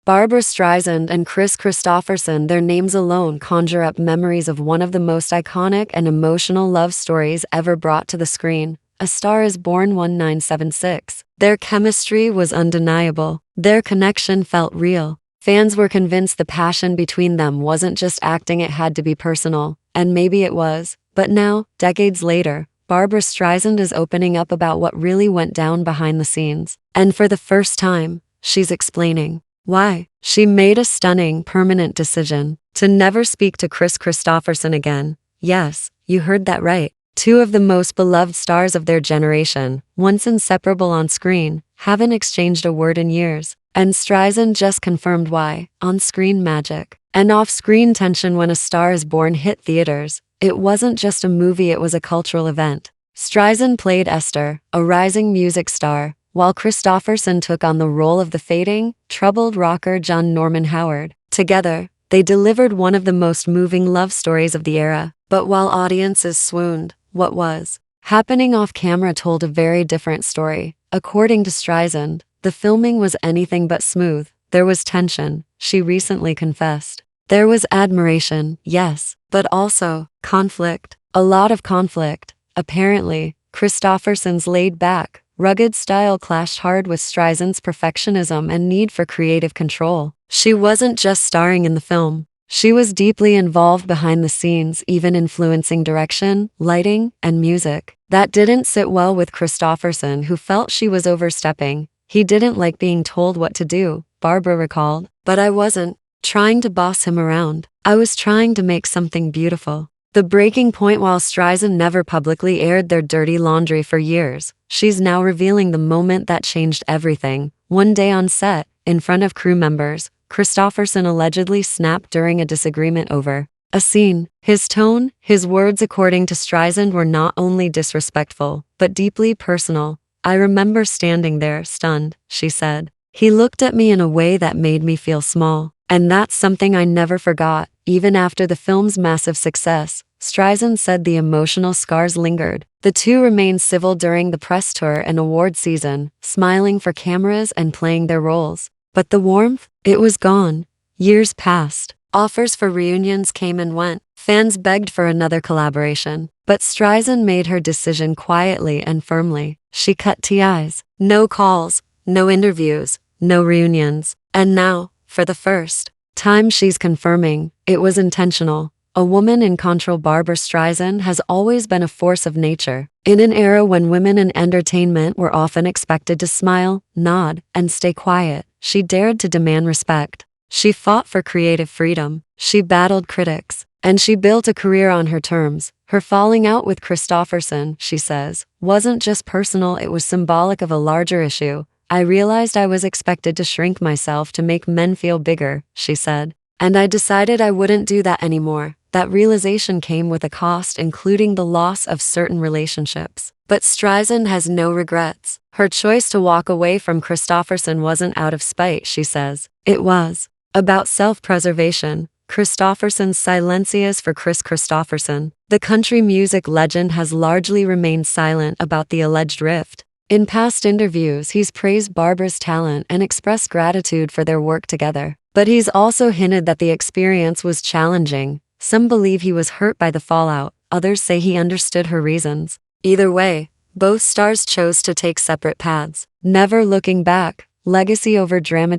Barbra Streisand and Kris Kristofferson, their names alone conjure up memories of one of the most iconic and emotional love stories ever brought to the screen. A Star is Born 1976. Their chemistry was undeniable. Their connection felt real. Fans were convinced the passion between them wasn't just acting, it had to be personal. And maybe it was. But now, decades later, Barbra Streisand is opening up about what really went down behind the scenes. And for the first time, she's explaining why she made a stunning, permanent decision to never speak to Kris Kristofferson again. Yes, you heard that right. Two of the most beloved stars of their generation, once inseparable on screen, haven't exchanged a word in years. And Streisand just confirmed why. On-screen magic and off-screen tension when A Star is Born hit theaters. It wasn't just a movie, it was a cultural event. Streisand played Esther, a rising music star, while Kristofferson took on the role of the fading, troubled rocker John Norman Howard. Together, they delivered one of the most moving love stories of the era. But while audiences swooned, what was happening off-camera told a very different story. According to Streisand, the filming was anything but smooth. There was tension, she recently confessed. There was admiration, yes, but also conflict. A lot of conflict. Apparently, Kristofferson's laid-back, rugged style clashed hard with Streisand's perfectionism and need for creative control. She wasn't just starring in the film. She was deeply involved behind the scenes, even influencing direction, lighting, and music. That didn't sit well with Kristofferson, who felt she was overstepping. He didn't like being told what to do, Barbra recalled. But I wasn't trying to boss him around. I was trying to make something beautiful. The breaking point. While Streisand never publicly aired their dirty laundry for years, she's now revealing the moment that changed everything. One day on set, in front of crew members, Kristofferson allegedly snapped during a disagreement over a scene. His tone, his words, according to Streisand, were not only disrespectful, but deeply personal. I remember standing there, stunned, she said. He looked at me in a way that made me feel small. And that's something I never forgot. Even after the film's massive success, Streisand said the emotional scars lingered. The two remained civil during the press tour and award season, smiling for cameras and playing their roles. But the warmth? It was gone. Years passed. Offers for reunions came and went. Fans begged for another collaboration. But Streisand made her decision quietly and firmly. She cut ties. No calls, no interviews, no reunions. And now, for the first time, she's confirming it was intentional. A woman in control. Barbra Streisand has always been a force of nature. In an era when women in entertainment were often expected to smile, nod, and stay quiet, she dared to demand respect. She fought for creative freedom. She battled critics. And she built a career on her terms. Her falling out with Kristofferson, she says, wasn't just personal, it was symbolic of a larger issue. I realized I was expected to shrink myself to make men feel bigger, she said. And I decided I wouldn't do that anymore. That realization came with a cost, including the loss of certain relationships. But Streisand has no regrets. Her choice to walk away from Kristofferson wasn't out of spite, she says. It was about self-preservation. Kristofferson's silencious for Kris Kristofferson. The country music legend has largely remained silent about the alleged rift. In past interviews, he's praised Barbra's talent and expressed gratitude for their work together. But he's also hinted that the experience was challenging. Some believe he was hurt by the fallout, others say he understood her reasons. Either way, both stars chose to take separate paths. Never looking back. Legacy over drama.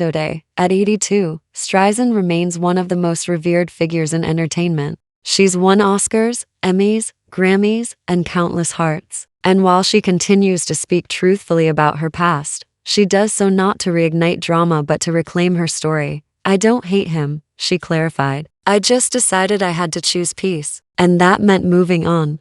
At 82, Streisand remains one of the most revered figures in entertainment. She's won Oscars, Emmys, Grammys, and countless hearts. And while she continues to speak truthfully about her past, she does so not to reignite drama but to reclaim her story. I don't hate him, she clarified. I just decided I had to choose peace. And that meant moving on.